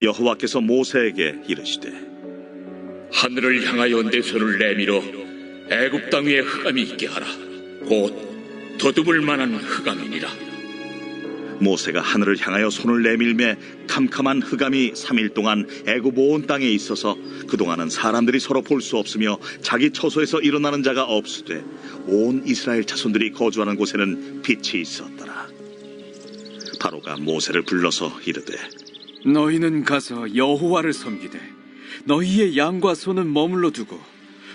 여호와께서 모세에게 이르시되 하늘을 향하여 내 손을 내밀어 애굽 땅 위에 흑암이 있게 하라. 곧 더듬을 만한 흑암이니라. 모세가 하늘을 향하여 손을 내밀매 캄캄한 흑암이 3일 동안 애굽 온 땅에 있어서 그동안은 사람들이 서로 볼 수 없으며 자기 처소에서 일어나는 자가 없으되 온 이스라엘 자손들이 거주하는 곳에는 빛이 있었더라. 바로가 모세를 불러서 이르되 너희는 가서 여호와를 섬기되 너희의 양과 소는 머물러 두고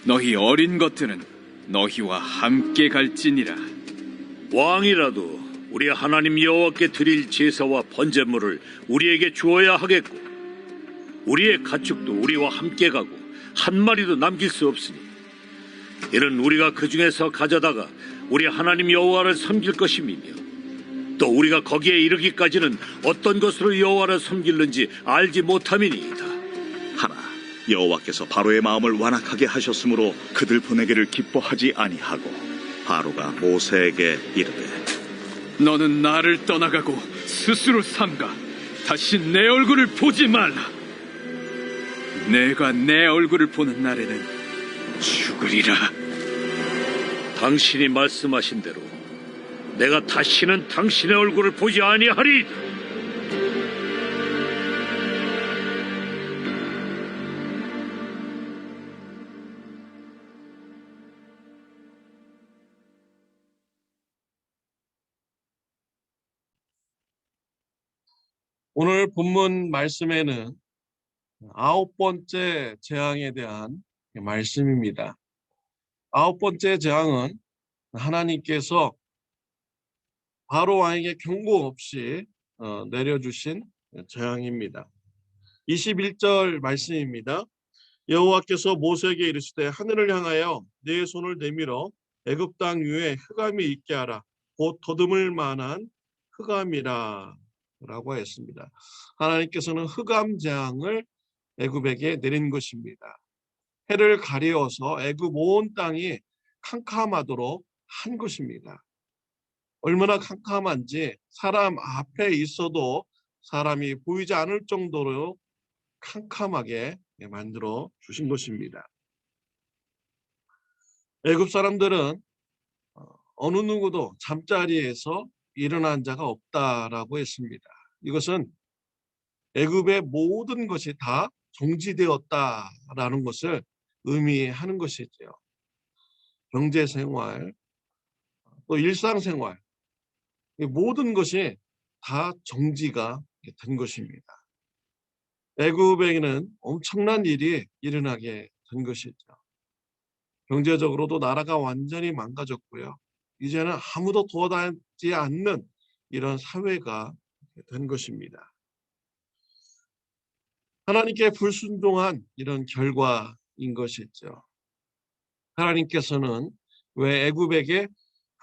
너희 어린 것들은 너희와 함께 갈지니라. 왕이라도 우리 하나님 여호와께 드릴 제사와 번제물을 우리에게 주어야 하겠고 우리의 가축도 우리와 함께 가고 한 마리도 남길 수 없으니 이는 우리가 그 중에서 가져다가 우리 하나님 여호와를 섬길 것임이며 또 우리가 거기에 이르기까지는 어떤 것으로 여호와를 섬길는지 알지 못함이니이다. 하나 여호와께서 바로의 마음을 완악하게 하셨으므로 그들 보내기를 기뻐하지 아니하고 바로가 모세에게 이르되 너는 나를 떠나가고 스스로 삼가 다시 내 얼굴을 보지 말라. 내가 내 얼굴을 보는 날에는 죽으리라. 당신이 말씀하신 대로 내가 다시는 당신의 얼굴을 보지 아니하리이다. 오늘 본문 말씀에는 9번째 재앙에 대한 말씀입니다. 9번째 재앙은 하나님께서 바로 왕에게 경고 없이 내려주신 재앙입니다. 21절 말씀입니다. 여호와께서 모세에게 이르시되 하늘을 향하여 네 손을 내밀어 애굽 땅 위에 흑암이 있게 하라. 곧 더듬을 만한 흑암이라 라고 했습니다. 하나님께서는 흑암 재앙을 애굽에게 내린 것입니다. 해를 가리워서 애굽 온 땅이 캄캄하도록 한 것입니다. 얼마나 캄캄한지 사람 앞에 있어도 사람이 보이지 않을 정도로 캄캄하게 만들어 주신 것입니다. 애굽 사람들은 어느 누구도 잠자리에서 일어난 자가 없다라고 했습니다. 이것은 애굽의 모든 것이 다 정지되었다라는 것을 의미하는 것이죠. 경제생활, 또 일상생활, 모든 것이 다 정지가 된 것입니다. 애굽에게는 엄청난 일이 일어나게 된 것이죠. 경제적으로도 나라가 완전히 망가졌고요. 이제는 아무도 도와주지 않는 이런 사회가 된 것입니다. 하나님께 불순종한 이런 결과인 것이죠. 하나님께서는 왜 애굽에게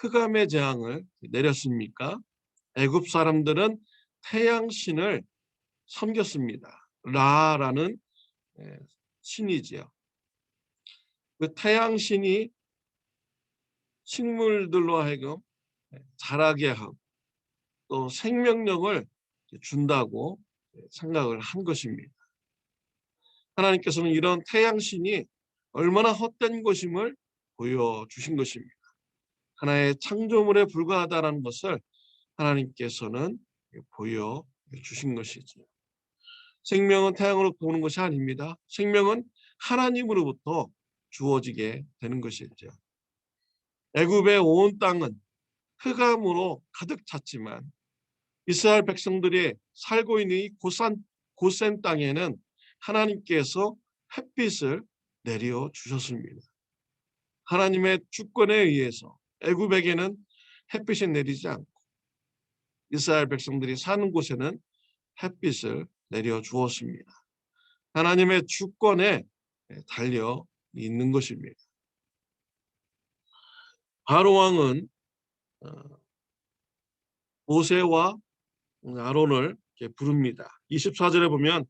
흑암의 재앙을 내렸습니까? 애굽 사람들은 태양신을 섬겼습니다. 라라는 신이지요. 그 태양신이 식물들로 하여금 자라게 하고 또 생명력을 준다고 생각을 한 것입니다. 하나님께서는 이런 태양신이 얼마나 헛된 것임을 보여주신 것입니다. 하나의 창조물에 불과하다는 것을 하나님께서는 보여주신 것이죠. 생명은 태양으로부터 오는 것이 아닙니다. 생명은 하나님으로부터 주어지게 되는 것이죠. 애굽의 온 땅은 흑암으로 가득 찼지만 이스라엘 백성들이 살고 있는 이 고센 땅에는 하나님께서 햇빛을 내려주셨습니다. 하나님의 주권에 의해서 애굽에게는 햇빛이 내리지 않고 이스라엘 백성들이 사는 곳에는 햇빛을 내려주었습니다. 하나님의 주권에 달려 있는 것입니다. 바로 왕은 모세와 아론을 부릅니다. 24절에 보면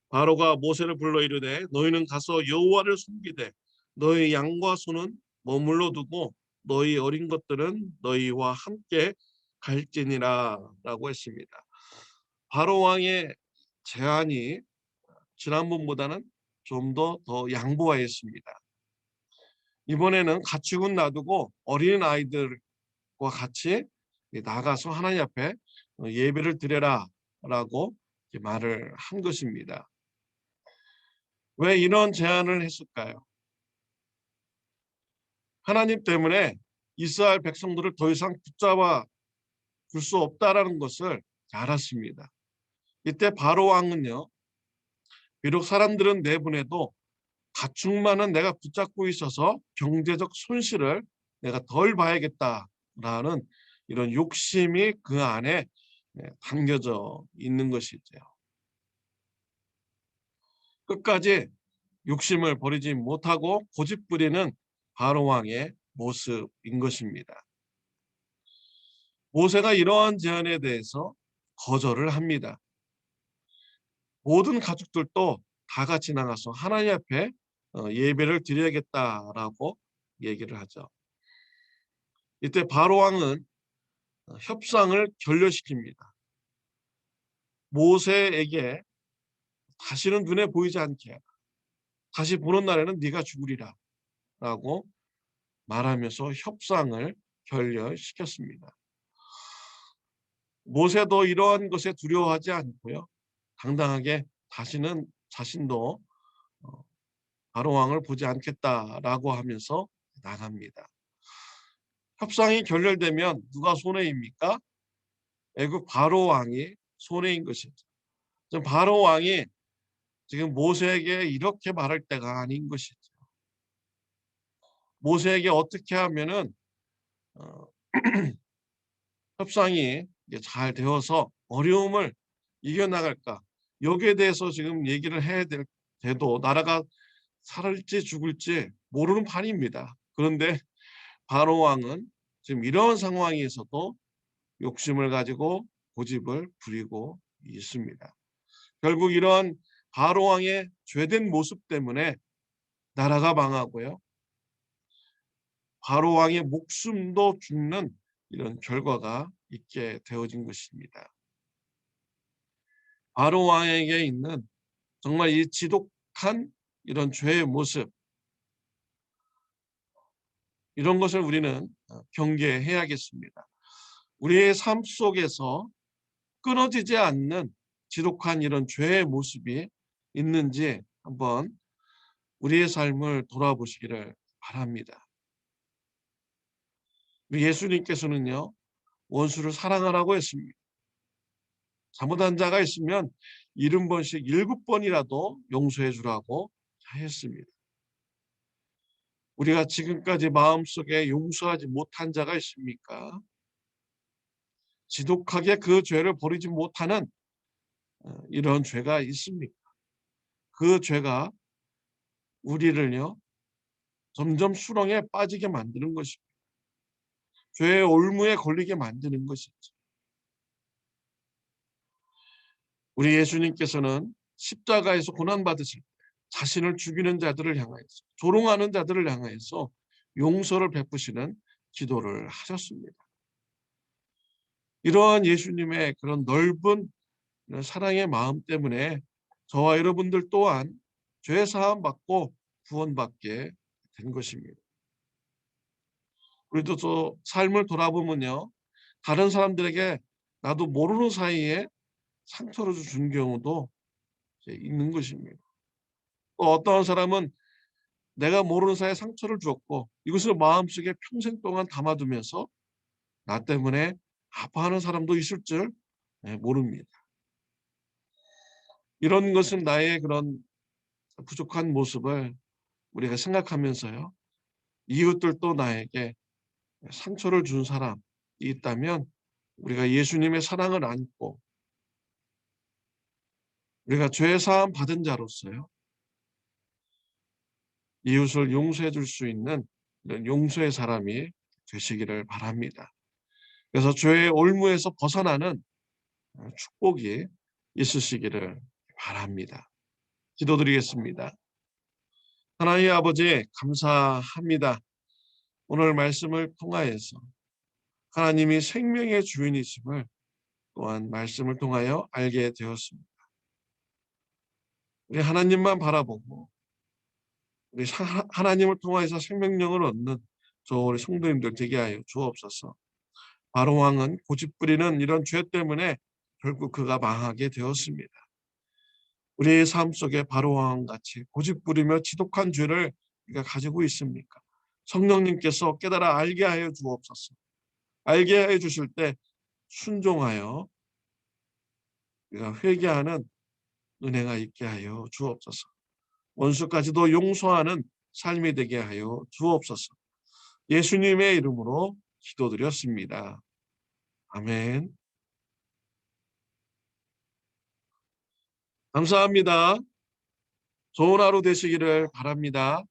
바로가 모세를 불러 이르되 너희는 가서 여호와를 섬기되 너희 양과 소는 머물러 두고 너희 어린 것들은 너희와 함께 갈지니라 라고 했습니다. 바로 왕의 제안이 지난번보다는 좀 더 양보하였습니다. 이번에는 가축은 놔두고 어린 아이들과 같이 나가서 하나님 앞에 예배를 드려라 라고 말을 한 것입니다. 왜 이런 제안을 했을까요? 하나님 때문에 이스라엘 백성들을 더 이상 붙잡아 줄 수 없다라는 것을 알았습니다. 이때 바로 왕은요, 비록 사람들은 내보내도 가축만은 내가 붙잡고 있어서 경제적 손실을 내가 덜 봐야겠다라는 이런 욕심이 그 안에 담겨져 있는 것이죠. 끝까지 욕심을 버리지 못하고 고집 부리는 바로 왕의 모습인 것입니다. 모세가 이러한 제안에 대해서 거절을 합니다. 모든 가족들도 다 같이 나가서 하나님 앞에 예배를 드려야겠다라고 얘기를 하죠. 이때 바로 왕은 협상을 결렬시킵니다. 모세에게 다시는 눈에 보이지 않게 해라. 다시 보는 날에는 네가 죽으리라 라고 말하면서 협상을 결렬시켰습니다. 모세도 이러한 것에 두려워하지 않고요. 당당하게 다시는 자신도 바로 왕을 보지 않겠다라고 하면서 나갑니다. 협상이 결렬되면 누가 손해입니까? 애굽 바로 왕이 손해인 것이죠. 바로 왕이 지금 모세에게 이렇게 말할 때가 아닌 것이죠. 모세에게 어떻게 하면은 협상이 잘 되어서 어려움을 이겨나갈까? 여기에 대해서 지금 얘기를 해야 돼도 나라가 살을지 죽을지 모르는 판입니다. 그런데 바로 왕은 지금 이런 상황에서도 욕심을 가지고 고집을 부리고 있습니다. 결국 이러한 바로 왕의 죄된 모습 때문에 나라가 망하고요. 바로 왕의 목숨도 죽는 이런 결과가 있게 되어진 것입니다. 바로 왕에게 있는 정말 이 지독한 이런 죄의 모습, 이런 것을 우리는 경계해야겠습니다. 우리의 삶 속에서 끊어지지 않는 지독한 이런 죄의 모습이 있는지 한번 우리의 삶을 돌아보시기를 바랍니다. 예수님께서는요, 원수를 사랑하라고 했습니다. 잘못한 자가 있으면 70번씩 7번이라도 용서해 주라고 하였습니다. 우리가 지금까지 마음속에 용서하지 못한 자가 있습니까? 지독하게 그 죄를 버리지 못하는 이런 죄가 있습니까? 그 죄가 우리를요, 점점 수렁에 빠지게 만드는 것입니다. 죄의 올무에 걸리게 만드는 것이죠. 우리 예수님께서는 십자가에서 고난받으실 때 자신을 죽이는 자들을 향하여서, 조롱하는 자들을 향하여서 용서를 베푸시는 기도를 하셨습니다. 이러한 예수님의 그런 넓은 사랑의 마음 때문에 저와 여러분들 또한 죄 사함 받고 구원받게 된 것입니다. 우리도 또 삶을 돌아보면요, 다른 사람들에게 나도 모르는 사이에 상처를 준 경우도 있는 것입니다. 또 어떠한 사람은 내가 모르는 사이에 상처를 주었고 이것을 마음속에 평생 동안 담아두면서 나 때문에 아파하는 사람도 있을 줄 모릅니다. 이런 것은 나의 그런 부족한 모습을 우리가 생각하면서요, 이웃들도 나에게 상처를 준 사람이 있다면 우리가 예수님의 사랑을 안고 우리가 죄 사함 받은 자로서요, 이웃을 용서해 줄 수 있는 이런 용서의 사람이 되시기를 바랍니다. 그래서 죄의 올무에서 벗어나는 축복이 있으시기를 바랍니다. 기도드리겠습니다. 하나님 아버지, 감사합니다. 오늘 말씀을 통하여서 하나님이 생명의 주인이심을 또한 말씀을 통하여 알게 되었습니다. 우리 하나님만 바라보고 우리 하나님을 통해서 생명력을 얻는 저 우리 성도님들 되게 하여 주옵소서. 바로 왕은 고집부리는 이런 죄 때문에 결국 그가 망하게 되었습니다. 우리의 삶 속에 바로 왕 같이 고집부리며 지독한 죄를 우리가 가지고 있습니까? 성령님께서 깨달아 알게 하여 주옵소서. 알게 해 주실 때 순종하여 우리가 회개하는 은혜가 있게 하여 주옵소서. 원수까지도 용서하는 삶이 되게 하여 주옵소서. 예수님의 이름으로 기도드렸습니다. 아멘. 감사합니다. 좋은 하루 되시기를 바랍니다.